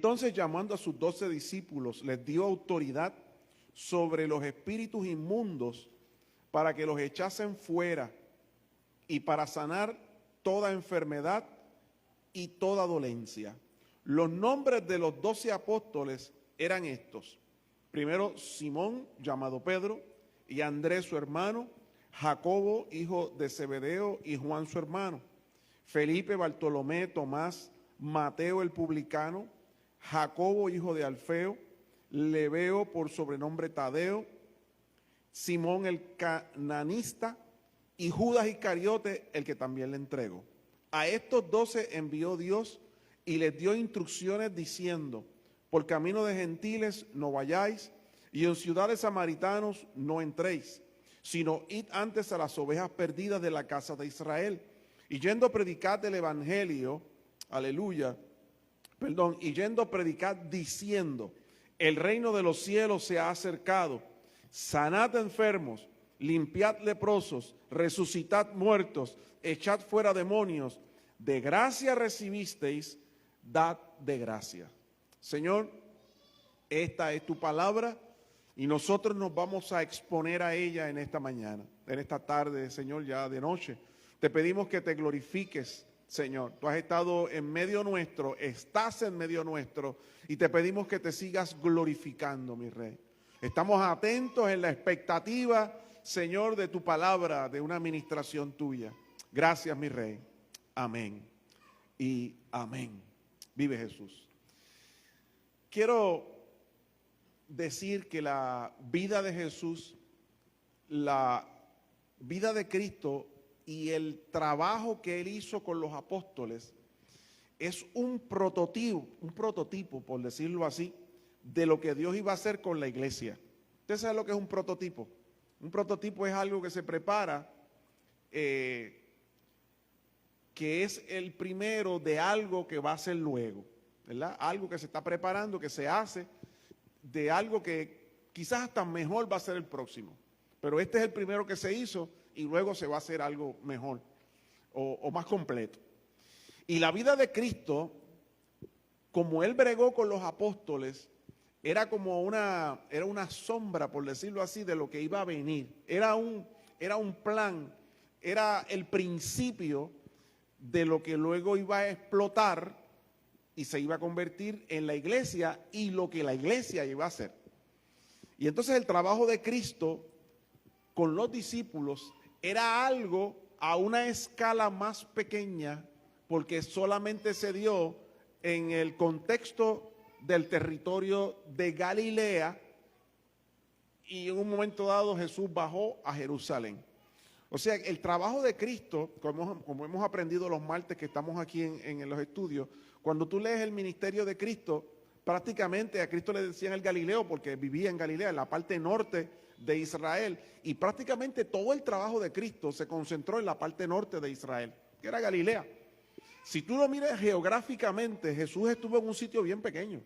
Entonces, llamando a sus 12 discípulos, les dio autoridad sobre los espíritus inmundos para que los echasen fuera y para sanar toda enfermedad y toda dolencia. Los nombres de los 12 apóstoles eran estos. Primero, Simón, llamado Pedro, y Andrés su hermano, Jacobo, hijo de Zebedeo, y Juan su hermano, Felipe, Bartolomé, Tomás, Mateo el publicano, Jacobo, hijo de Alfeo, Lebeo por sobrenombre Tadeo, Simón el cananista, y Judas Iscariote, el que también le entregó. A estos 12 envió Dios y les dio instrucciones diciendo: por camino de gentiles no vayáis, y en ciudades samaritanos no entréis, sino id antes a las ovejas perdidas de la casa de Israel. Y yendo a predicar el evangelio, aleluya, y yendo a predicar diciendo: el reino de los cielos se ha acercado, sanad enfermos, limpiad leprosos, resucitad muertos, echad fuera demonios, de gracia recibisteis, dad de gracia. Señor, esta es tu palabra y nosotros nos vamos a exponer a ella en esta mañana, en esta tarde, Señor, ya de noche. Te pedimos que te glorifiques, Señor. Tú has estado en medio nuestro, estás en medio nuestro y te pedimos que te sigas glorificando, mi Rey. Estamos atentos en la expectativa, Señor, de tu palabra, de una administración tuya. Gracias, mi Rey. Amén y amén. Vive Jesús. Quiero decir que la vida de Jesús, la vida de Cristo y el trabajo que Él hizo con los apóstoles es un prototipo, por decirlo así, de lo que Dios iba a hacer con la iglesia. ¿Usted sabe lo que es un prototipo? Un prototipo es algo que se prepara, que es el primero de algo que va a ser luego, ¿verdad? Algo que se está preparando, que se hace, de algo que quizás hasta mejor va a ser el próximo. Pero este es el primero que se hizo y luego se va a hacer algo mejor o más completo. Y la vida de Cristo, como Él bregó con los apóstoles, era como una sombra, por decirlo así, de lo que iba a venir. Era un plan, era el principio de lo que luego iba a explotar y se iba a convertir en la iglesia y lo que la iglesia iba a hacer. Y entonces el trabajo de Cristo con los discípulos era algo a una escala más pequeña, porque solamente se dio en el contexto del territorio de Galilea, y en un momento dado Jesús bajó a Jerusalén. O sea, el trabajo de Cristo, como hemos aprendido los martes que estamos aquí en los estudios, cuando tú lees el ministerio de Cristo, prácticamente a Cristo le decían el Galileo porque vivía en Galilea, en la parte norte de Israel, y prácticamente todo el trabajo de Cristo se concentró en la parte norte de Israel, que era Galilea. Si tú lo miras geográficamente, Jesús estuvo en un sitio bien pequeño,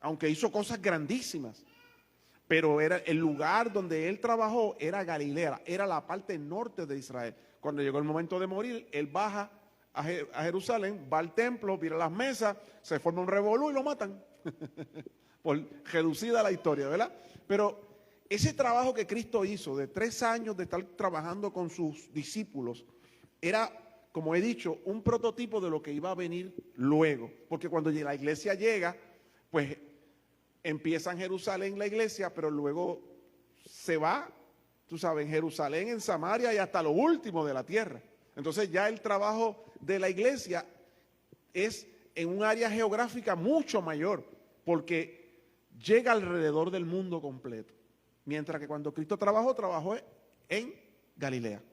aunque hizo cosas grandísimas, pero era el lugar donde él trabajó era Galilea, era la parte norte de Israel. Cuando llegó el momento de morir, él baja a Jerusalén, va al templo, mira las mesas, se forma un revolú y lo matan. Por reducida la historia, ¿verdad? Pero ese trabajo que Cristo hizo de 3 años de estar trabajando con sus discípulos era, como he dicho, un prototipo de lo que iba a venir luego. Porque cuando la iglesia llega, pues empieza en Jerusalén la iglesia, pero luego se va, tú sabes, en Jerusalén, en Samaria y hasta lo último de la tierra. Entonces ya el trabajo de la iglesia es en un área geográfica mucho mayor, porque llega alrededor del mundo completo. Mientras que cuando Cristo trabajó en Galilea.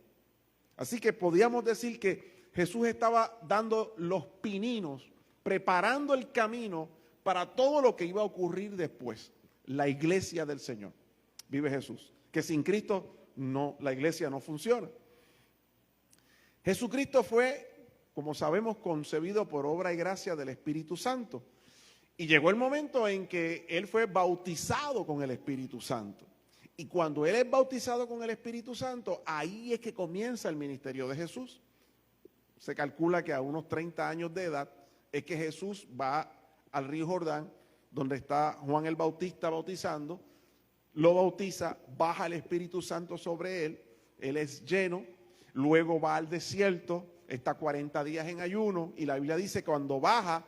Así que podíamos decir que Jesús estaba dando los pininos, preparando el camino para todo lo que iba a ocurrir después, la iglesia del Señor. Vive Jesús, que sin Cristo la iglesia no funciona. Jesucristo fue, como sabemos, concebido por obra y gracia del Espíritu Santo. Y llegó el momento en que Él fue bautizado con el Espíritu Santo. Y cuando Él es bautizado con el Espíritu Santo, ahí es que comienza el ministerio de Jesús. Se calcula que a unos 30 años de edad es que Jesús va al río Jordán, donde está Juan el Bautista bautizando, lo bautiza, baja el Espíritu Santo sobre él es lleno, luego va al desierto, está 40 días en ayuno, y la Biblia dice que cuando baja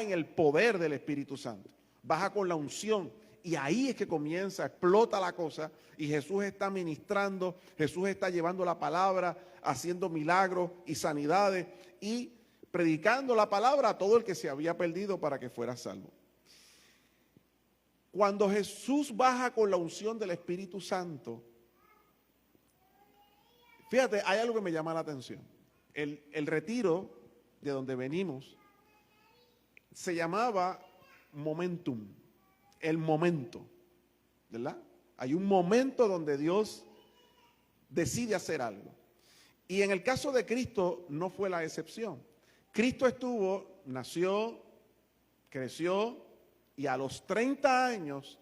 en el poder del Espíritu Santo, baja con la unción, y ahí es que comienza, explota la cosa, y Jesús está ministrando, Jesús está llevando la palabra, haciendo milagros y sanidades, y predicando la palabra a todo el que se había perdido para que fuera salvo. Cuando Jesús baja con la unción del Espíritu Santo, fíjate, hay algo que me llama la atención. El retiro de donde venimos se llamaba momentum, el momento, ¿verdad? Hay un momento donde Dios decide hacer algo. Y en el caso de Cristo no fue la excepción. Cristo nació, creció, y a los 30 años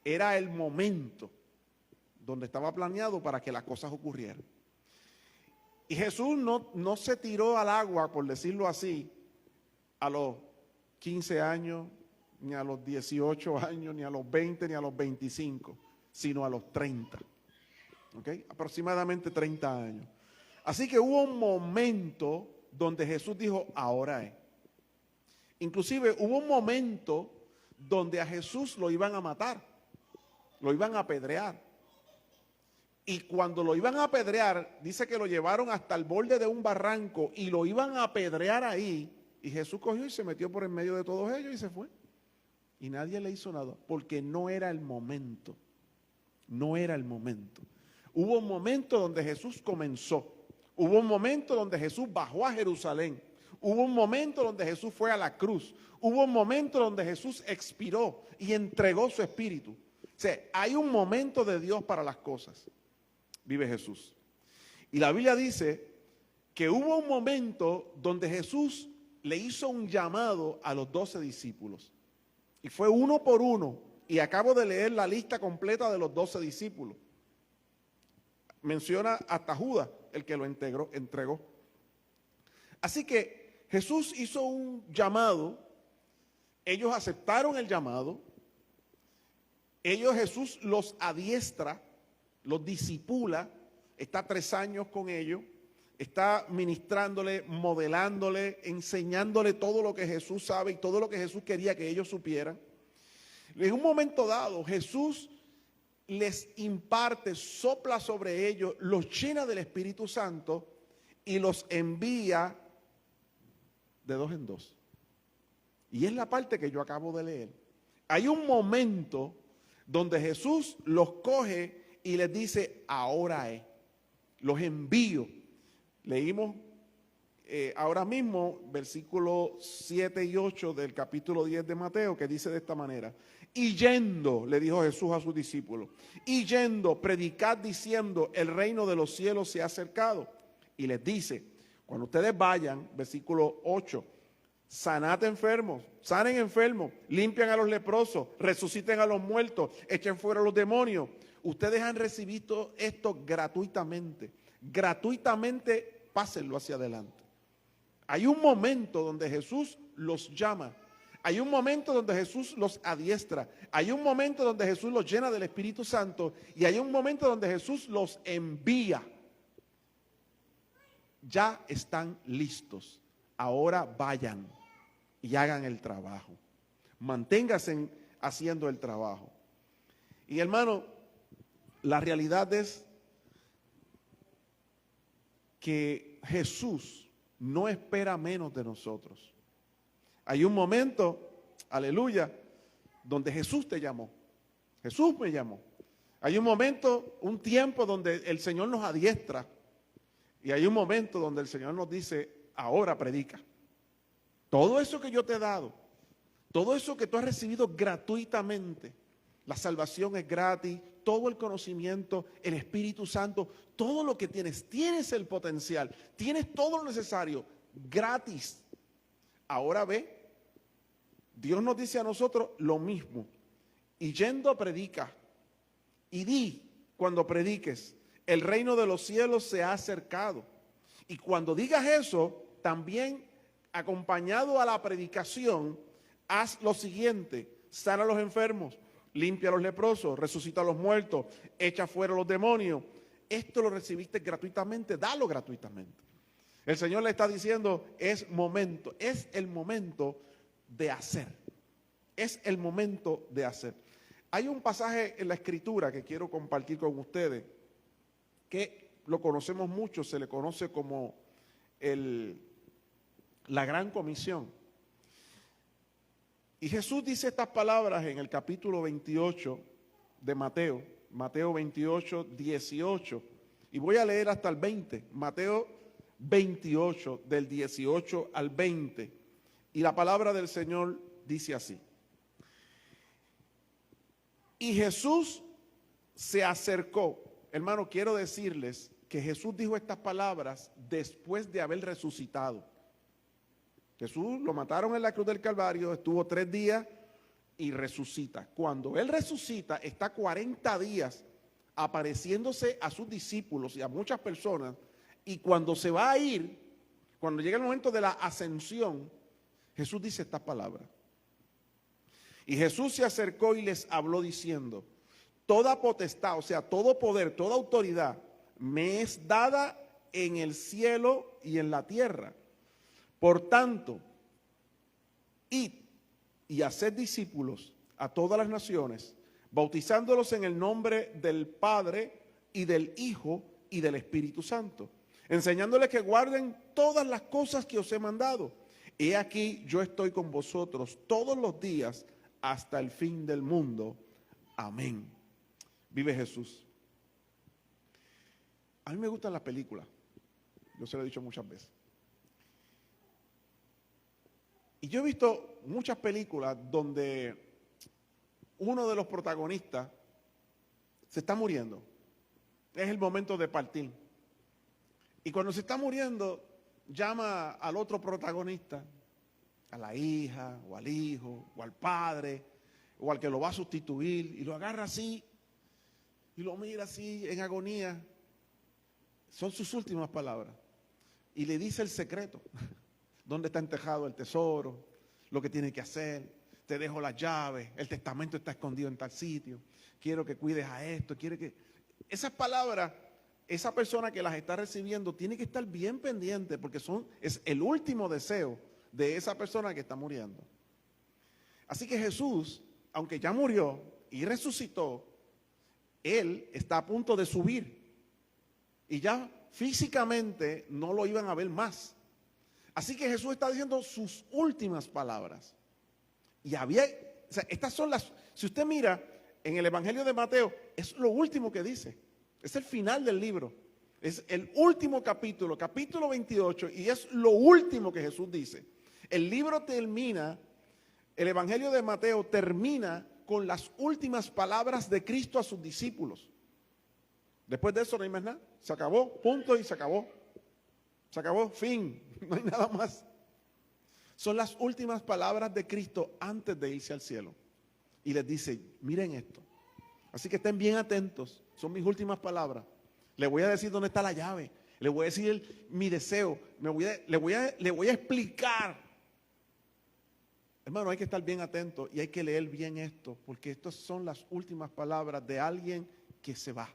era el momento donde estaba planeado para que las cosas ocurrieran. Y Jesús no se tiró al agua, por decirlo así, a los 15 años, ni a los 18 años, ni a los 20, ni a los 25, sino a los 30. ¿Ok? Aproximadamente 30 años. Así que hubo un momento donde Jesús dijo, ahora es. Inclusive hubo un momento donde a Jesús lo iban a matar, lo iban a apedrear. Y cuando lo iban a apedrear, dice que lo llevaron hasta el borde de un barranco y lo iban a apedrear ahí. Y Jesús cogió y se metió por en medio de todos ellos y se fue. Y nadie le hizo nada, porque no era el momento. No era el momento. Hubo un momento donde Jesús comenzó. Hubo un momento donde Jesús bajó a Jerusalén. Hubo un momento donde Jesús fue a la cruz. Hubo un momento donde Jesús expiró y entregó su espíritu. O sea, hay un momento de Dios para las cosas. Vive Jesús. Y la Biblia dice que hubo un momento donde Jesús le hizo un llamado a los 12 discípulos. Y fue uno por uno. Y acabo de leer la lista completa de los 12 discípulos. Menciona hasta Judas, el que lo entregó. Así que Jesús hizo un llamado. Ellos aceptaron el llamado. Jesús los adiestra, los discipula, está 3 años con ellos, está ministrándole, modelándole, enseñándole todo lo que Jesús sabe y todo lo que Jesús quería que ellos supieran. En un momento dado, Jesús les imparte, sopla sobre ellos, los llena del Espíritu Santo y los envía de 2 en 2. Y es la parte que yo acabo de leer. Hay un momento donde Jesús los coge y les dice, ahora es, los envío. Leímos ahora mismo versículos 7 y 8 del capítulo 10 de Mateo, que dice de esta manera, y yendo, le dijo Jesús a sus discípulos, y yendo, predicad diciendo, el reino de los cielos se ha acercado. Y les dice, cuando ustedes vayan, versículo 8, sanad enfermos, sanen enfermos, limpian a los leprosos, resuciten a los muertos, echen fuera a los demonios. Ustedes han recibido esto gratuitamente. Gratuitamente, pásenlo hacia adelante. Hay un momento donde Jesús los llama. Hay un momento donde Jesús los adiestra. Hay un momento donde Jesús los llena del Espíritu Santo. Y hay un momento donde Jesús los envía. Ya están listos. Ahora vayan y hagan el trabajo. Manténganse haciendo el trabajo. Y hermano, la realidad es que Jesús no espera menos de nosotros. Hay un momento, aleluya, donde Jesús te llamó. Jesús me llamó. Hay un momento, un tiempo donde el Señor nos adiestra. Y hay un momento donde el Señor nos dice, ahora predica. Todo eso que yo te he dado, todo eso que tú has recibido gratuitamente, la salvación es gratis, todo el conocimiento, el Espíritu Santo, todo lo que tienes el potencial, tienes todo lo necesario, gratis. Ahora ve, Dios nos dice a nosotros lo mismo, y yendo predica, y di cuando prediques, el reino de los cielos se ha acercado. Y cuando digas eso, también acompañado a la predicación, haz lo siguiente: sana a los enfermos, limpia a los leprosos, resucita a los muertos, echa fuera a los demonios. Esto lo recibiste gratuitamente, dalo gratuitamente. El Señor le está diciendo, es el momento de hacer. Es el momento de hacer. Hay un pasaje en la Escritura que quiero compartir con ustedes, que lo conocemos mucho, se le conoce como la Gran Comisión. Y Jesús dice estas palabras en el capítulo 28 de Mateo, Mateo 28, 18, y voy a leer hasta el 20, Mateo 28, del 18 al 20, y la palabra del Señor dice así: y Jesús se acercó. Hermano, quiero decirles que Jesús dijo estas palabras después de haber resucitado. Jesús lo mataron en la cruz del Calvario, estuvo 3 días y resucita. Cuando Él resucita, está 40 días apareciéndose a sus discípulos y a muchas personas, y cuando se va a ir, cuando llega el momento de la ascensión, Jesús dice estas palabras. Y Jesús se acercó y les habló diciendo: toda potestad, o sea, todo poder, toda autoridad me es dada en el cielo y en la tierra. Por tanto, id y haced discípulos a todas las naciones, bautizándolos en el nombre del Padre y del Hijo y del Espíritu Santo, enseñándoles que guarden todas las cosas que os he mandado. He aquí, yo estoy con vosotros todos los días hasta el fin del mundo. Amén. Vive Jesús. A mí me gustan las películas, yo se lo he dicho muchas veces. Y yo he visto muchas películas donde uno de los protagonistas se está muriendo. Es el momento de partir. Y cuando se está muriendo, llama al otro protagonista, a la hija, o al hijo, o al padre, o al que lo va a sustituir, y lo agarra así, y lo mira así en agonía. Son sus últimas palabras. Y le dice el secreto. ¿Dónde está entejado el tesoro? Lo que tiene que hacer. Te dejo las llaves. El testamento está escondido en tal sitio. Quiero que cuides a esto. Esas palabras, esa persona que las está recibiendo tiene que estar bien pendiente, porque es el último deseo de esa persona que está muriendo. Así que Jesús, aunque ya murió y resucitó, Él está a punto de subir. Y ya físicamente no lo iban a ver más. Así que Jesús está diciendo sus últimas palabras. Y estas son si usted mira en el Evangelio de Mateo, es lo último que dice. Es el final del libro. Es el último capítulo, capítulo 28, y es lo último que Jesús dice. El libro termina, el Evangelio de Mateo termina con las últimas palabras de Cristo a sus discípulos. Después de eso no hay más nada. Se acabó, punto, y se acabó. Se acabó, fin. No hay nada más. Son las últimas palabras de Cristo antes de irse al cielo. Y les dice, miren esto. Así que estén bien atentos. Son mis últimas palabras. Les voy a decir dónde está la llave. Les voy a decir mi deseo. Le voy a explicar. Hermano, hay que estar bien atento y hay que leer bien esto, porque estas son las últimas palabras de alguien que se va.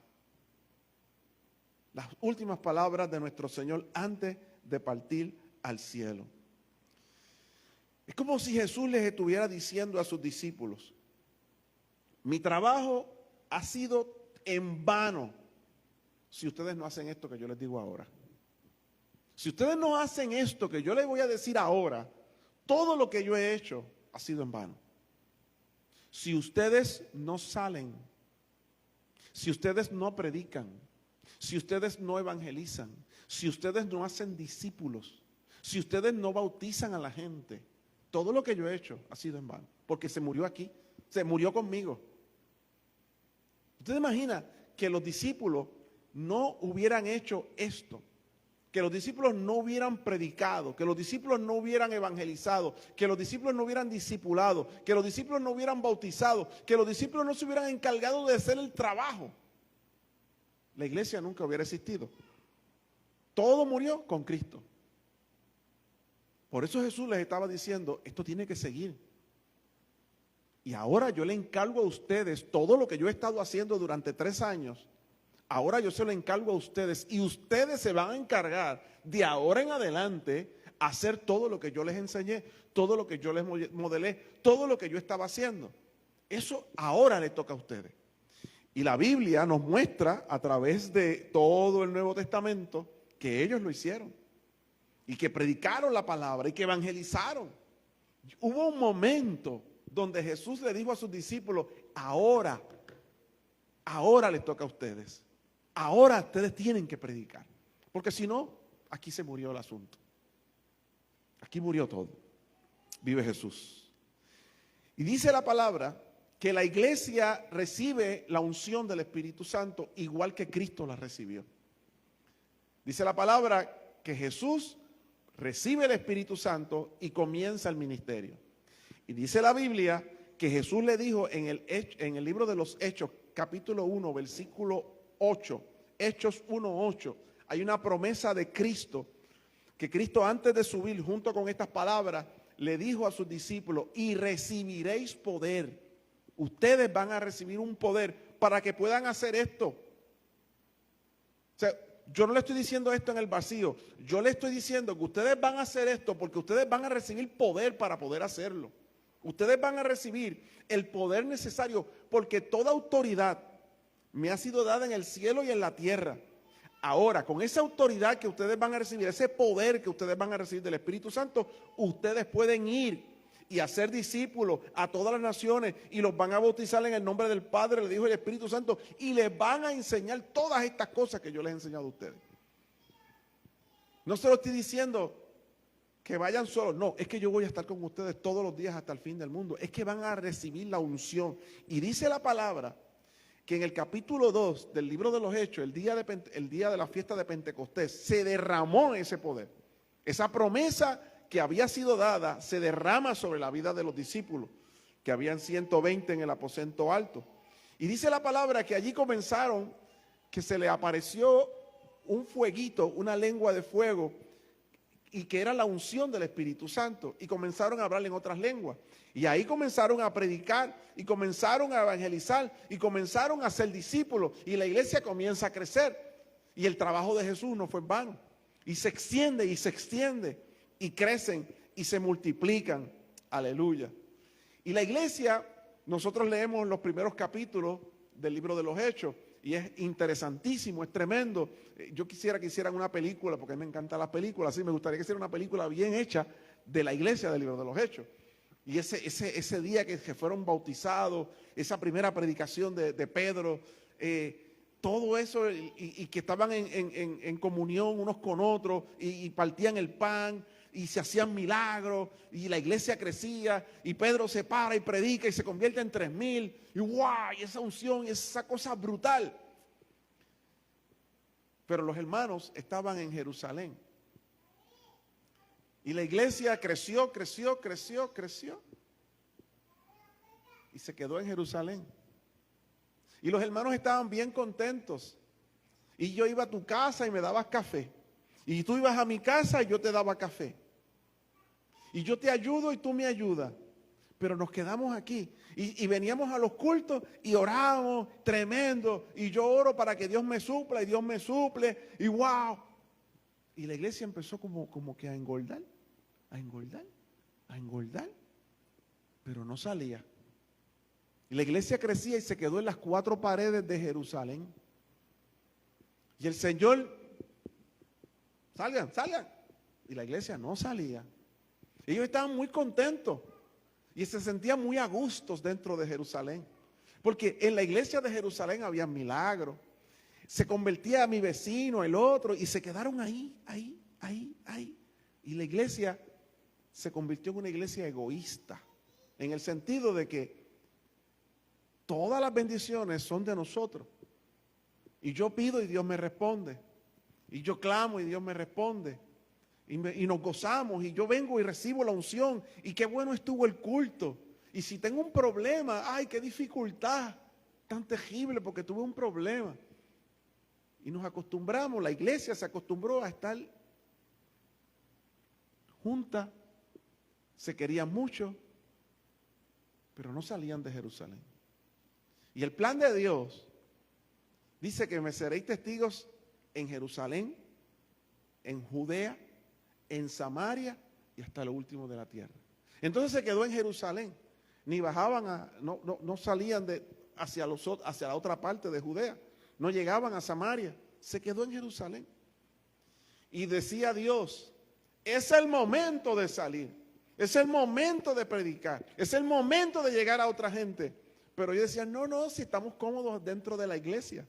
Las últimas palabras de nuestro Señor antes de partir al cielo. Es como si Jesús les estuviera diciendo a sus discípulos: mi trabajo ha sido en vano si ustedes no hacen esto que yo les digo ahora. Si ustedes no hacen esto que yo les voy a decir ahora, todo lo que yo he hecho ha sido en vano. Si ustedes no salen, si ustedes no predican, si ustedes no evangelizan, si ustedes no hacen discípulos, si ustedes no bautizan a la gente, todo lo que yo he hecho ha sido en vano, porque se murió aquí, se murió conmigo. ¿Usted imagina que los discípulos no hubieran hecho esto? Que los discípulos no hubieran predicado, que los discípulos no hubieran evangelizado, que los discípulos no hubieran discipulado, que los discípulos no hubieran bautizado, que los discípulos no se hubieran encargado de hacer el trabajo. La iglesia nunca hubiera existido. Todo murió con Cristo. Por eso Jesús les estaba diciendo, esto tiene que seguir. Y ahora yo le encargo a ustedes todo lo que yo he estado haciendo durante 3 años. Ahora yo se lo encargo a ustedes y ustedes se van a encargar de ahora en adelante hacer todo lo que yo les enseñé, todo lo que yo les modelé, todo lo que yo estaba haciendo. Eso ahora le toca a ustedes. Y la Biblia nos muestra a través de todo el Nuevo Testamento que ellos lo hicieron y que predicaron la palabra y que evangelizaron. Hubo un momento donde Jesús le dijo a sus discípulos, ahora les toca a ustedes. Ahora ustedes tienen que predicar. Porque si no, aquí se murió el asunto. Aquí murió todo. Vive Jesús. Y dice la palabra que la iglesia recibe la unción del Espíritu Santo igual que Cristo la recibió. Dice la palabra que Jesús recibe el Espíritu Santo y comienza el ministerio. Y dice la Biblia que Jesús le dijo en el libro de los Hechos, capítulo 1, versículo 8, Hechos 1:8, hay una promesa de Cristo, que Cristo antes de subir junto con estas palabras, le dijo a sus discípulos, y recibiréis poder. Ustedes van a recibir un poder para que puedan hacer esto. O sea, yo no le estoy diciendo esto en el vacío, yo le estoy diciendo que ustedes van a hacer esto porque ustedes van a recibir poder para poder hacerlo. Ustedes van a recibir el poder necesario porque toda autoridad me ha sido dada en el cielo y en la tierra. Ahora, con esa autoridad que ustedes van a recibir, ese poder que ustedes van a recibir del Espíritu Santo, ustedes pueden ir y hacer discípulos a todas las naciones y los van a bautizar en el nombre del Padre, del Hijo y del Espíritu Santo y les van a enseñar todas estas cosas que yo les he enseñado a ustedes. No se lo estoy diciendo que vayan solos, no, es que yo voy a estar con ustedes todos los días hasta el fin del mundo. Es que van a recibir la unción. Y dice la palabra que en el capítulo 2 del libro de los Hechos, el día de la fiesta de Pentecostés, se derramó ese poder. Esa promesa que había sido dada se derrama sobre la vida de los discípulos, que habían 120 en el aposento alto. Y dice la palabra que allí comenzaron, que se le apareció un fueguito, una lengua de fuego, y que era la unción del Espíritu Santo, y comenzaron a hablar en otras lenguas. Y ahí comenzaron a predicar, y comenzaron a evangelizar, y comenzaron a ser discípulos, y la iglesia comienza a crecer. Y el trabajo de Jesús no fue en vano. Y se extiende, y crecen, y se multiplican. Aleluya. Y la iglesia, nosotros leemos los primeros capítulos del libro de los Hechos, y es interesantísimo, es tremendo. Yo quisiera que hicieran una película, porque a mí me encantan las películas, así me gustaría que hicieran una película bien hecha de la iglesia del libro de los Hechos. Y ese día que fueron bautizados, esa primera predicación de Pedro, todo eso, y que estaban en comunión unos con otros, y partían el pan, y se hacían milagros, y la iglesia crecía, y Pedro se para y predica, y se convierte en 3,000, y ¡guau! Y esa unción, y esa cosa brutal. Pero los hermanos estaban en Jerusalén. Y la iglesia creció. Y se quedó en Jerusalén. Y los hermanos estaban bien contentos. Y yo iba a tu casa y me dabas café. Y tú ibas a mi casa y yo te daba café. Y yo te ayudo y tú me ayudas. Pero nos quedamos aquí. Y veníamos a los cultos y orábamos tremendo. Y yo oro para que Dios me supla y Dios me suple. Y wow. Y la iglesia empezó como que a engordar. Pero no salía. Y la iglesia crecía y se quedó en las 4 paredes de Jerusalén. Y el Señor, salgan. Y la iglesia no salía. Ellos estaban muy contentos y se sentían muy a gustos dentro de Jerusalén. Porque en la iglesia de Jerusalén había milagros. Se convertía a mi vecino, el otro, y se quedaron ahí. Y la iglesia se convirtió en una iglesia egoísta. En el sentido de que todas las bendiciones son de nosotros. Y yo pido y Dios me responde. Y yo clamo y Dios me responde. Y nos gozamos y yo vengo y recibo la unción. Y qué bueno estuvo el culto. Y si tengo un problema, ay, qué dificultad tan terrible porque tuve un problema. Y nos acostumbramos, la iglesia se acostumbró a estar junta, se querían mucho. pero no salían de Jerusalén. Y el plan de Dios dice que me seréis testigos en Jerusalén, en Judea, en Samaria y hasta lo último de la tierra. Entonces se quedó en Jerusalén. Ni bajaban, no salían hacia la otra parte de Judea. No llegaban a Samaria. Se quedó en Jerusalén. Y decía Dios, es el momento de salir. Es el momento de predicar. Es el momento de llegar a otra gente. Pero yo decía, no, si estamos cómodos dentro de la iglesia.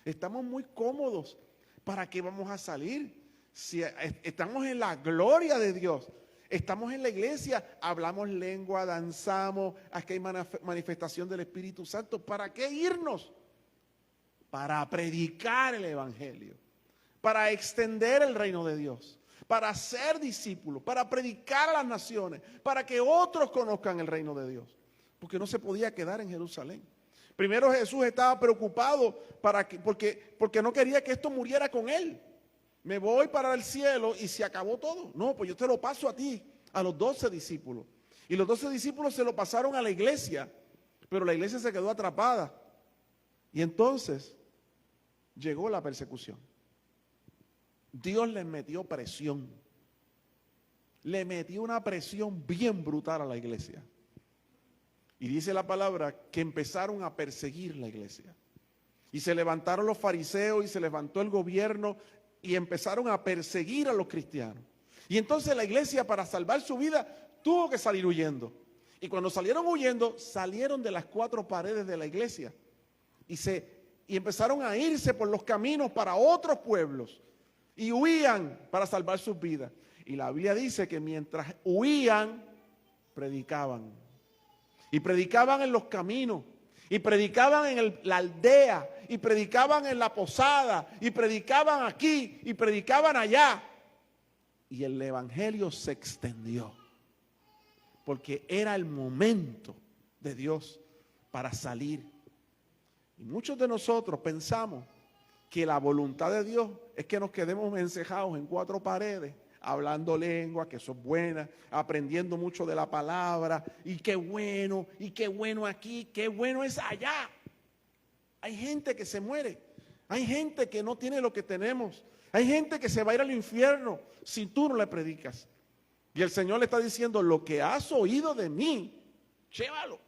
Estamos muy cómodos. ¿Para qué vamos a salir? Si estamos en la gloria de Dios. Estamos en la iglesia, hablamos lengua, danzamos, aquí hay manifestación del Espíritu Santo. ¿Para qué irnos? Para predicar el Evangelio, para extender el reino de Dios, para ser discípulos, para predicar a las naciones, para que otros conozcan el reino de Dios. Porque no se podía quedar en Jerusalén. Primero Jesús estaba preocupado porque no quería que esto muriera con él. Me voy para el cielo y se acabó todo. No, pues yo te lo paso a ti, a los 12 discípulos. Y los 12 discípulos se lo pasaron a la iglesia, pero la iglesia se quedó atrapada. Y entonces llegó la persecución. Dios les metió presión. Le metió una presión bien brutal a la iglesia. Y dice la palabra que empezaron a perseguir la iglesia. Y se levantaron los fariseos y se levantó el gobierno y empezaron a perseguir a los cristianos. Y entonces la iglesia, para salvar su vida, tuvo que salir huyendo. Y cuando salieron huyendo, salieron de las 4 paredes de la iglesia. Y empezaron a irse por los caminos para otros pueblos. Y huían para salvar sus vidas. Y la Biblia dice que mientras huían, predicaban. Y predicaban en los caminos. Y predicaban en la aldea, y predicaban en la posada, y predicaban aquí, y predicaban allá. Y el evangelio se extendió, porque era el momento de Dios para salir. Y muchos de nosotros pensamos que la voluntad de Dios es que nos quedemos encejados en 4 paredes, hablando lengua, que eso es buena, aprendiendo mucho de la palabra, y qué bueno aquí, qué bueno es allá. Hay gente que se muere, hay gente que no tiene lo que tenemos, hay gente que se va a ir al infierno si tú no le predicas. Y el Señor le está diciendo, lo que has oído de mí, llévalo.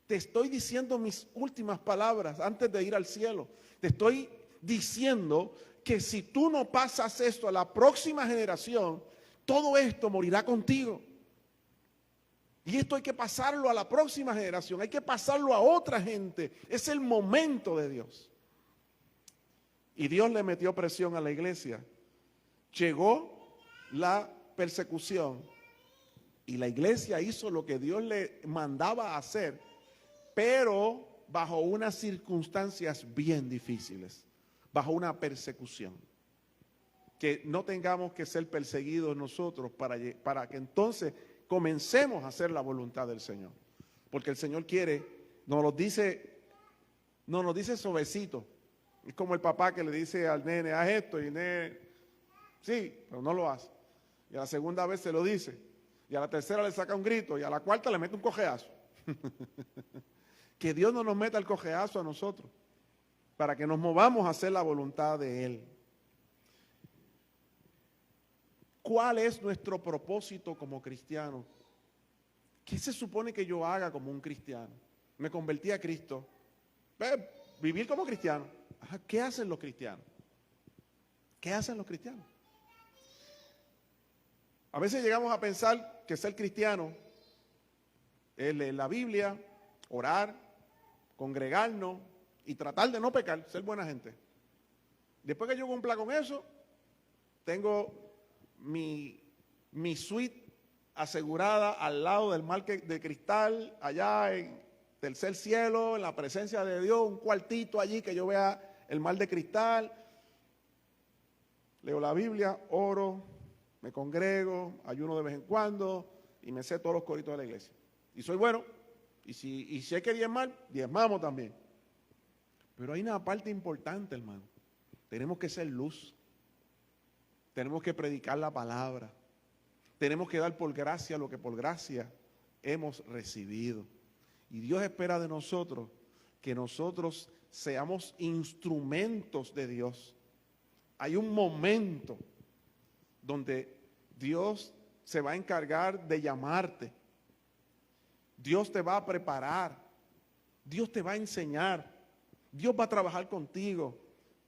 Te estoy diciendo mis últimas palabras antes de ir al cielo. Te estoy diciendo que si tú no pasas esto a la próxima generación, todo esto morirá contigo. Y esto hay que pasarlo a la próxima generación, hay que pasarlo a otra gente. Es el momento de Dios. Y Dios le metió presión a la iglesia. Llegó la persecución y la iglesia hizo lo que Dios le mandaba hacer, pero bajo unas circunstancias bien difíciles. Bajo una persecución, que no tengamos que ser perseguidos nosotros para que entonces comencemos a hacer la voluntad del Señor, porque el Señor quiere, nos lo dice suavecito. Es como el papá que le dice al nene, haz esto, y el nene, sí, pero no lo hace, y a la segunda vez se lo dice, y a la tercera le saca un grito, y a la cuarta le mete un cojeazo. Que Dios no nos meta el cojeazo a nosotros, para que nos movamos a hacer la voluntad de Él. ¿Cuál es nuestro propósito como cristianos? ¿Qué se supone que yo haga como un cristiano? Me convertí a Cristo. Vivir como cristiano. ¿Qué hacen los cristianos? ¿Qué hacen los cristianos? A veces llegamos a pensar que ser cristiano es leer la Biblia, orar, congregarnos y tratar de no pecar, ser buena gente. Después que yo cumpla con eso, tengo mi suite asegurada al lado del mar de cristal, allá en tercer cielo, en la presencia de Dios, un cuartito allí que yo vea el mar de cristal. Leo la Biblia, oro, me congrego, ayuno de vez en cuando y me sé todos los coritos de la iglesia. Y soy bueno, y si hay que diezmar, diezmamos también. Pero hay una parte importante, hermano. Tenemos que ser luz. Tenemos que predicar la palabra. Tenemos que dar por gracia lo que por gracia hemos recibido. Y Dios espera de nosotros que nosotros seamos instrumentos de Dios. Hay un momento donde Dios se va a encargar de llamarte. Dios te va a preparar. Dios te va a enseñar. Dios va a trabajar contigo.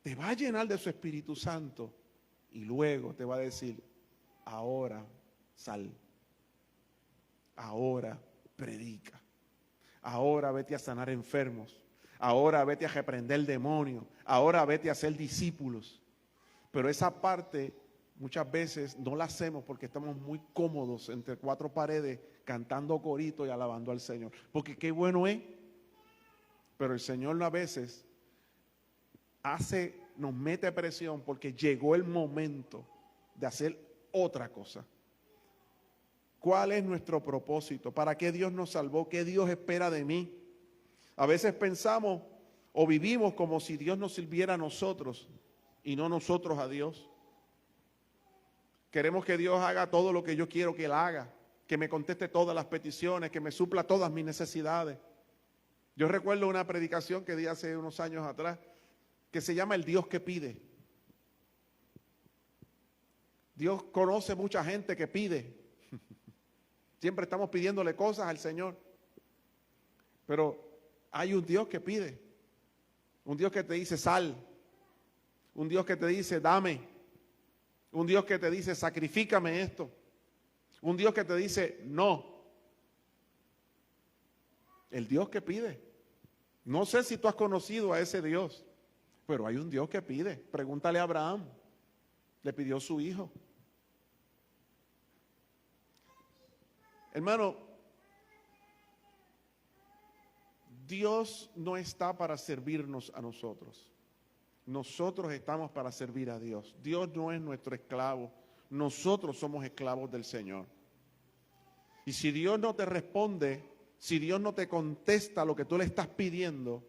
Te va a llenar de su Espíritu Santo. Y luego te va a decir, ahora sal. Ahora predica. Ahora vete a sanar enfermos. Ahora vete a reprender demonios. Ahora vete a hacer discípulos. Pero esa parte muchas veces no la hacemos porque estamos muy cómodos entre cuatro paredes cantando corito y alabando al Señor. Porque qué bueno es. Pero el Señor a veces nos mete presión porque llegó el momento de hacer otra cosa. ¿Cuál es nuestro propósito? ¿Para qué Dios nos salvó? ¿Qué Dios espera de mí? A veces pensamos o vivimos como si Dios nos sirviera a nosotros y no nosotros a Dios. Queremos que Dios haga todo lo que yo quiero que Él haga, que me conteste todas las peticiones, que me supla todas mis necesidades. Yo recuerdo una predicación que di hace unos años atrás que se llama El Dios que pide. Dios conoce mucha gente que pide. Siempre estamos pidiéndole cosas al Señor. Pero hay un Dios que pide. Un Dios que te dice sal. Un Dios que te dice dame. Un Dios que te dice sacrifícame esto. Un Dios que te dice no. El Dios que pide. No sé si tú has conocido a ese Dios, pero hay un Dios que pide. Pregúntale a Abraham. Le pidió su hijo. Hermano, Dios no está para servirnos a nosotros. Nosotros estamos para servir a Dios. Dios no es nuestro esclavo. Nosotros somos esclavos del Señor. Y si Dios no te responde, si Dios no te contesta lo que tú le estás pidiendo,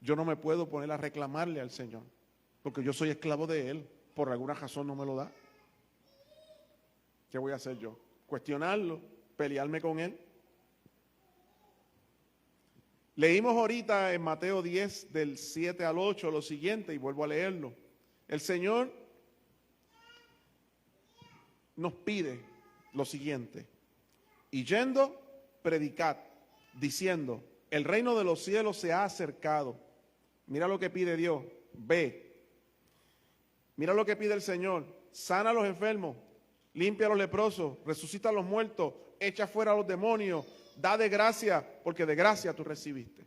yo no me puedo poner a reclamarle al Señor, porque yo soy esclavo de Él. Por alguna razón no me lo da. ¿Qué voy a hacer yo? Cuestionarlo, pelearme con Él. Leímos ahorita en Mateo 10 del 7 al 8 lo siguiente y vuelvo a leerlo. El Señor nos pide lo siguiente: y yendo, predicad, diciendo, el reino de los cielos se ha acercado. Mira lo que pide Dios, ve. Mira lo que pide el Señor: sana a los enfermos, limpia a los leprosos, resucita a los muertos, echa fuera a los demonios, da de gracia, porque de gracia tú recibiste.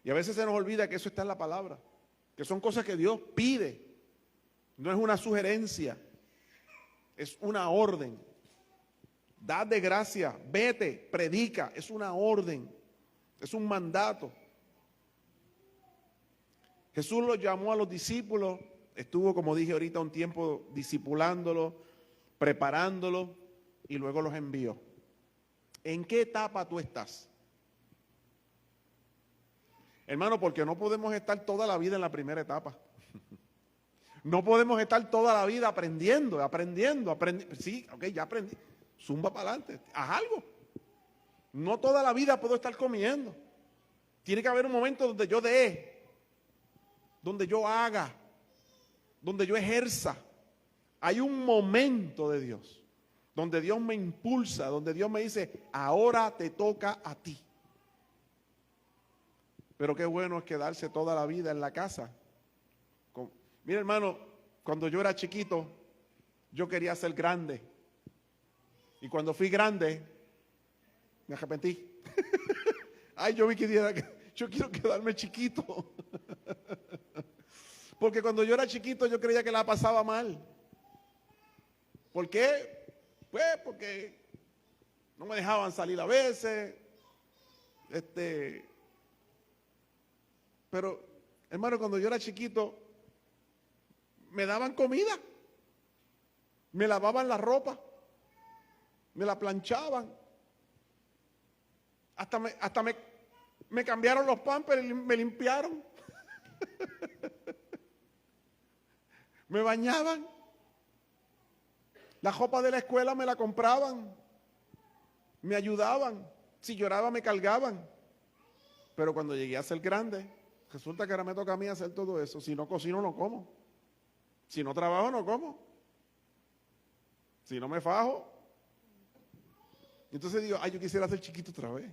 Y a veces se nos olvida que eso está en la palabra, que son cosas que Dios pide. No es una sugerencia, es una orden. Da de gracia, vete, predica, es una orden, es un mandato. Jesús los llamó a los discípulos, estuvo, como dije ahorita, un tiempo discipulándolos, preparándolos y luego los envió. ¿En qué etapa tú estás? Hermano, porque no podemos estar toda la vida en la primera etapa. No podemos estar toda la vida aprendiendo. Sí, ok, ya aprendí. Zumba para adelante, haz algo. No toda la vida puedo estar comiendo. Tiene que haber un momento donde yo dé, donde yo haga, donde yo ejerza. Hay un momento de Dios, donde Dios me impulsa, donde Dios me dice, ahora te toca a ti. Pero qué bueno es quedarse toda la vida en la casa. Mira, hermano, cuando yo era chiquito, yo quería ser grande. Y cuando fui grande, me arrepentí. Ay, yo quiero quedarme chiquito. Porque cuando yo era chiquito, yo creía que la pasaba mal. ¿Por qué? Pues porque no me dejaban salir a veces. Pero, hermano, cuando yo era chiquito, me daban comida, me lavaban la ropa, me la planchaban, hasta me cambiaron los pampers y me limpiaron, me bañaban, la ropa de la escuela me la compraban, me ayudaban. Si lloraba me cargaban. Pero cuando llegué a ser grande, resulta que ahora me toca a mí hacer todo eso. Si no cocino, no como. Si no trabajo, no como. Si no me fajo. Entonces digo, ay, yo quisiera ser chiquito otra vez.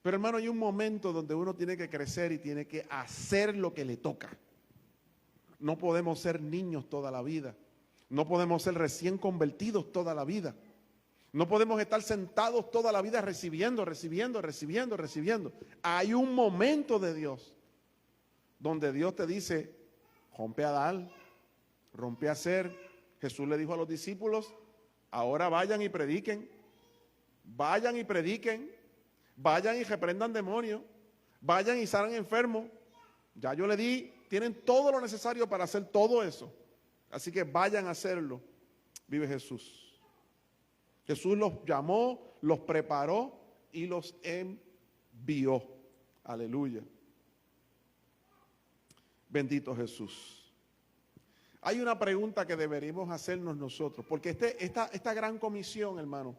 Pero hermano, hay un momento donde uno tiene que crecer y tiene que hacer lo que le toca. No podemos ser niños toda la vida. No podemos ser recién convertidos toda la vida. No podemos estar sentados toda la vida recibiendo. Hay un momento de Dios donde Dios te dice, rompe a dar, rompe a hacer. Jesús le dijo a los discípulos, ahora vayan y prediquen, vayan y reprendan demonios, vayan y sanen enfermos. Ya yo le di, tienen todo lo necesario para hacer todo eso. Así que vayan a hacerlo. Vive Jesús. Jesús los llamó, los preparó y los envió. Aleluya. Bendito Jesús. Hay una pregunta que deberíamos hacernos nosotros, porque esta gran comisión, hermano,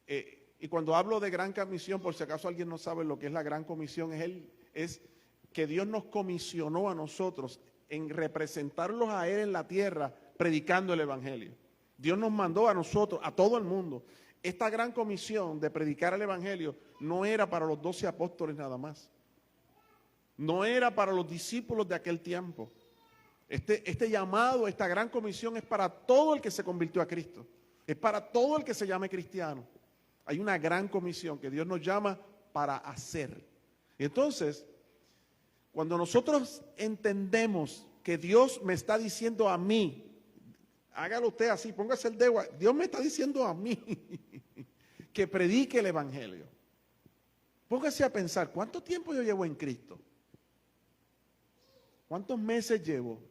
y cuando hablo de gran comisión, por si acaso alguien no sabe lo que es la gran comisión, es que Dios nos comisionó a nosotros en representarlos a Él en la tierra, predicando el Evangelio. Dios nos mandó a nosotros, a todo el mundo. Esta gran comisión de predicar el Evangelio no era para los 12 apóstoles nada más. No era para los discípulos de aquel tiempo. Este llamado, esta gran comisión es para todo el que se convirtió a Cristo. Es para todo el que se llame cristiano. Hay una gran comisión que Dios nos llama para hacer. Y entonces, cuando nosotros entendemos que Dios me está diciendo a mí, hágalo usted así, póngase el dedo, Dios me está diciendo a mí que predique el Evangelio. Póngase a pensar, ¿cuánto tiempo yo llevo en Cristo? ¿Cuántos meses llevo?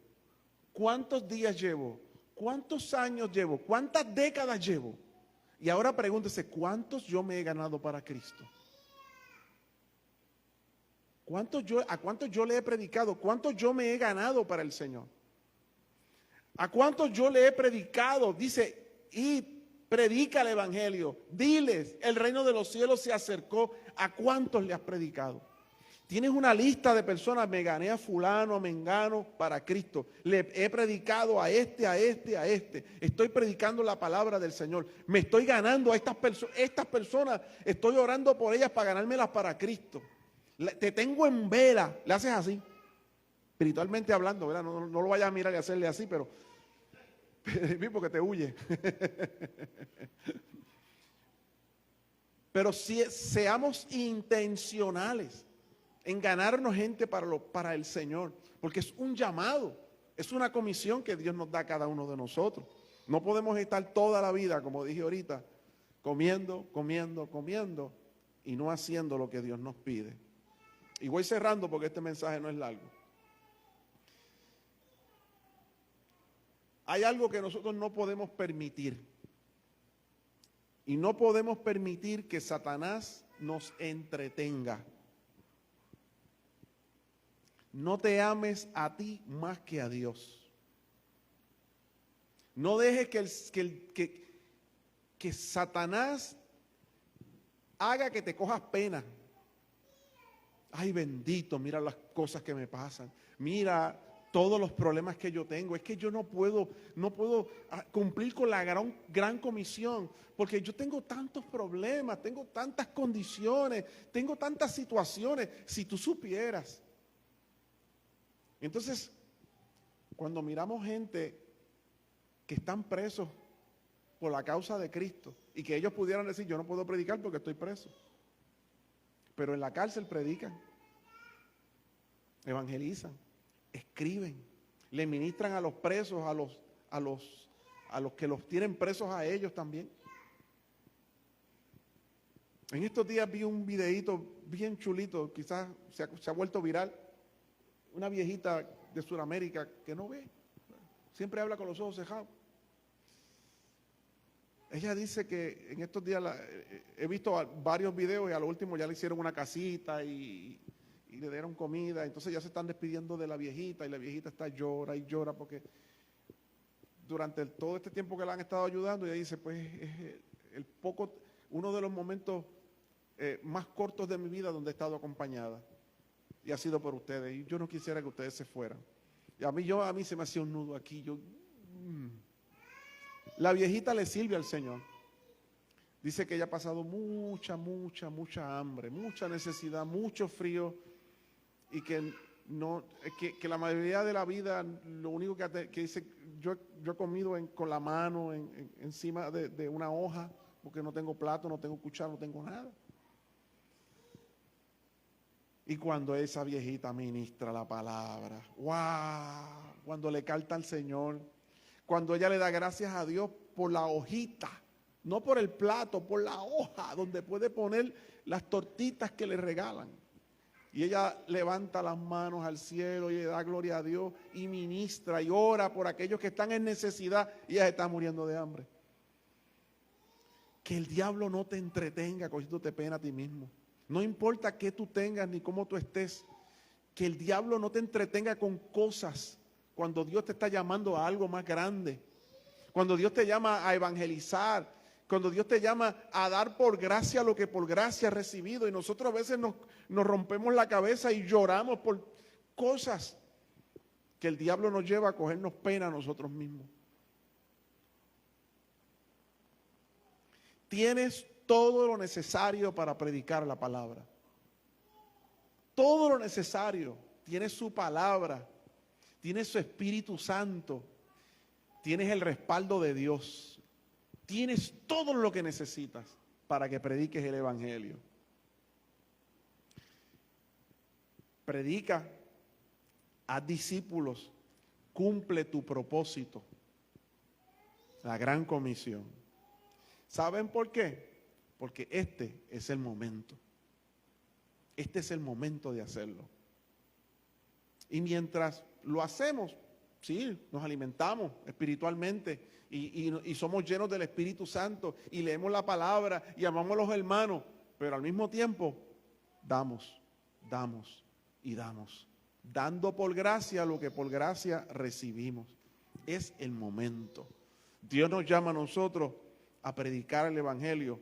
¿Cuántos días llevo? ¿Cuántos años llevo? ¿Cuántas décadas llevo? Y ahora pregúntese, ¿cuántos yo me he ganado para Cristo? ¿A cuántos yo le he predicado? ¿Cuántos yo me he ganado para el Señor? ¿A cuántos yo le he predicado? Dice, y predica el Evangelio. Diles, el reino de los cielos se acercó. ¿A cuántos le has predicado? Tienes una lista de personas, me gané a fulano, a mengano para Cristo. Le he predicado a este. Estoy predicando la palabra del Señor. Me estoy ganando a estas personas, estoy orando por ellas para ganármelas para Cristo. Te tengo en vela, le haces así, espiritualmente hablando, ¿verdad? No lo vayas a mirar y hacerle así, pero porque te huye. Pero si seamos intencionales en ganarnos gente para el Señor, porque es un llamado, es una comisión que Dios nos da a cada uno de nosotros. No podemos estar toda la vida, como dije ahorita, comiendo y no haciendo lo que Dios nos pide. Y voy cerrando porque este mensaje no es largo. Hay algo que nosotros no podemos permitir. Y no podemos permitir que Satanás nos entretenga. No te ames a ti más que a Dios. No dejes que Satanás haga que te cojas pena. Ay, bendito, mira las cosas que me pasan. Mira todos los problemas que yo tengo. Es que yo no puedo cumplir con la gran comisión, porque yo tengo tantos problemas, tengo tantas condiciones, tengo tantas situaciones. Si tú supieras. Entonces, cuando miramos gente que están presos por la causa de Cristo y que ellos pudieran decir, yo no puedo predicar porque estoy preso, pero en la cárcel predican, evangelizan, escriben, le ministran a los presos, a los que los tienen presos a ellos también. En estos días vi un videíto bien chulito, quizás se ha vuelto viral. Una viejita de Sudamérica que no ve, siempre habla con los ojos cerrados. Ella dice que en estos días he visto varios videos y a lo último ya le hicieron una casita y le dieron comida. Entonces ya se están despidiendo de la viejita y la viejita está llora y llora porque durante todo este tiempo que la han estado ayudando, ella dice, pues uno de los momentos más cortos de mi vida donde he estado acompañada. Y ha sido por ustedes. Y yo no quisiera que ustedes se fueran. Y a mí se me hacía un nudo aquí. La viejita le sirve al Señor. Dice que ella ha pasado mucha hambre, mucha necesidad, mucho frío. Y que la mayoría de la vida, lo único que dice, yo he comido con la mano encima de una hoja, porque no tengo plato, no tengo cuchara, no tengo nada. Y cuando esa viejita ministra la palabra, ¡wow! Cuando le canta al Señor, cuando ella le da gracias a Dios por la hojita, no por el plato, por la hoja, donde puede poner las tortitas que le regalan. Y ella levanta las manos al cielo y le da gloria a Dios y ministra y ora por aquellos que están en necesidad y ella está muriendo de hambre. Que el diablo no te entretenga cogiéndote pena a ti mismo. No importa qué tú tengas ni cómo tú estés, que el diablo no te entretenga con cosas cuando Dios te está llamando a algo más grande, cuando Dios te llama a evangelizar, cuando Dios te llama a dar por gracia lo que por gracia has recibido. Y nosotros a veces nos rompemos la cabeza y lloramos por cosas que el diablo nos lleva a cogernos pena a nosotros mismos. Tienes todo lo necesario para predicar la palabra. Todo lo necesario. Tienes su palabra. Tienes su Espíritu Santo. Tienes el respaldo de Dios. Tienes todo lo que necesitas para que prediques el Evangelio. Predica, haz discípulos, cumple tu propósito. La gran comisión. ¿Saben por qué? Porque este es el momento. Este es el momento de hacerlo. Y mientras lo hacemos, sí, nos alimentamos espiritualmente y somos llenos del Espíritu Santo y leemos la palabra y amamos a los hermanos, pero al mismo tiempo damos y damos, dando por gracia lo que por gracia recibimos. Es el momento. Dios nos llama a nosotros a predicar el Evangelio,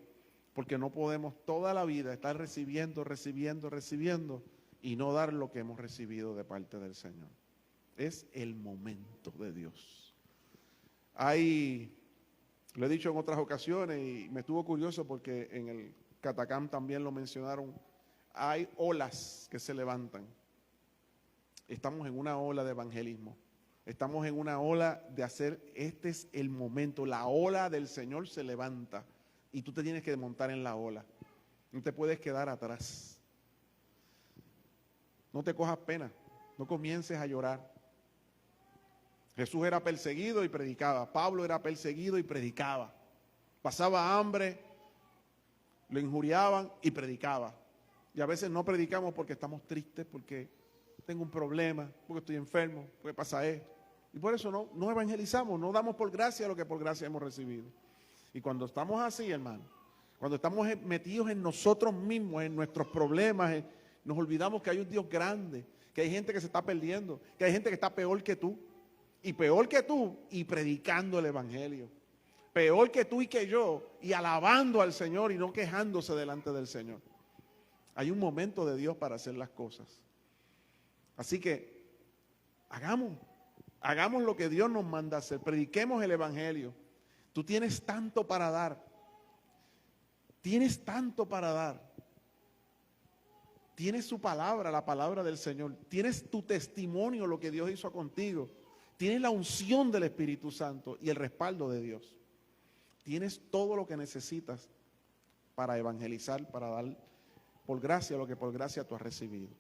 porque no podemos toda la vida estar recibiendo y no dar lo que hemos recibido de parte del Señor. Es el momento de Dios. Lo he dicho en otras ocasiones y me estuvo curioso porque en el Catacam también lo mencionaron, hay olas que se levantan. Estamos en una ola de evangelismo. Estamos en una ola de hacer, este es el momento, la ola del Señor se levanta y tú te tienes que montar en la ola. No te puedes quedar atrás. No te cojas pena, no comiences a llorar. Jesús era perseguido y predicaba. Pablo era perseguido y predicaba. Pasaba hambre, lo injuriaban y predicaba. Y a veces no predicamos porque estamos tristes, porque tengo un problema, porque estoy enfermo, porque pasa esto. Y por eso no evangelizamos, no damos por gracia lo que por gracia hemos recibido. Y cuando estamos así, hermano, cuando estamos metidos en nosotros mismos, en nuestros problemas, nos olvidamos que hay un Dios grande, que hay gente que se está perdiendo, que hay gente que está peor que tú. Y peor que tú, y predicando el Evangelio. Peor que tú y que yo, y alabando al Señor y no quejándose delante del Señor. Hay un momento de Dios para hacer las cosas. Así que, hagamos lo que Dios nos manda hacer. Prediquemos el Evangelio. Tú tienes tanto para dar. Tienes tanto para dar. Tienes su palabra, la palabra del Señor. Tienes tu testimonio, lo que Dios hizo contigo. Tienes la unción del Espíritu Santo y el respaldo de Dios. Tienes todo lo que necesitas para evangelizar, para dar por gracia lo que por gracia tú has recibido.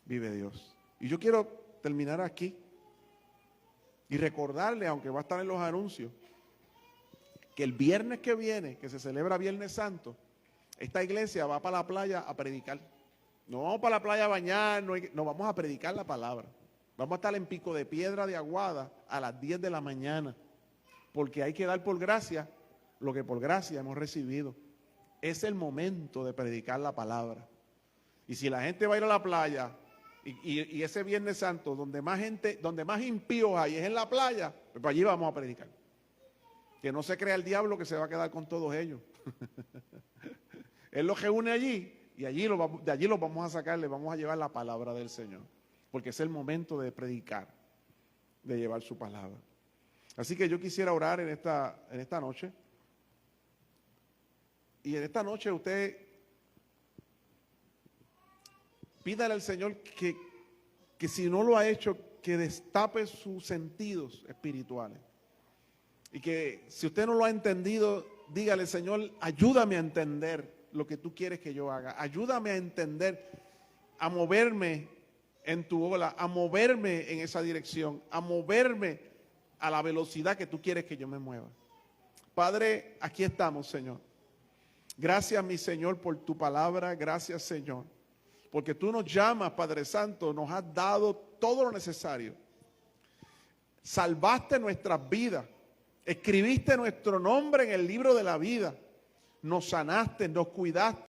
Vive Dios. Y yo quiero terminar aquí y recordarle, aunque va a estar en los anuncios, que el viernes que viene, que se celebra Viernes Santo, esta iglesia va para la playa a predicar. No vamos para la playa a bañar, no vamos a predicar la palabra. Vamos a estar en Pico de Piedra de Aguada a las 10 de la mañana, porque hay que dar por gracia lo que por gracia hemos recibido. Es el momento de predicar la palabra. Y si la gente va a ir a la playa, y ese Viernes Santo, donde más impíos hay es en la playa, pues para allí vamos a predicar. Que no se crea el diablo que se va a quedar con todos ellos. Él los reúne allí y de allí los vamos a sacar, le vamos a llevar la palabra del Señor. Porque es el momento de predicar, de llevar su palabra. Así que yo quisiera orar en esta noche. Y en esta noche usted pídale al Señor que si no lo ha hecho, que destape sus sentidos espirituales. Y que si usted no lo ha entendido, dígale, Señor, ayúdame a entender lo que tú quieres que yo haga. Ayúdame a entender, a moverme en tu ola, a moverme en esa dirección, a moverme a la velocidad que tú quieres que yo me mueva. Padre, aquí estamos, Señor. Gracias, mi Señor, por tu palabra. Gracias, Señor, porque tú nos llamas, Padre Santo, nos has dado todo lo necesario. Salvaste nuestras vidas. Escribiste nuestro nombre en el libro de la vida. Nos sanaste, nos cuidaste.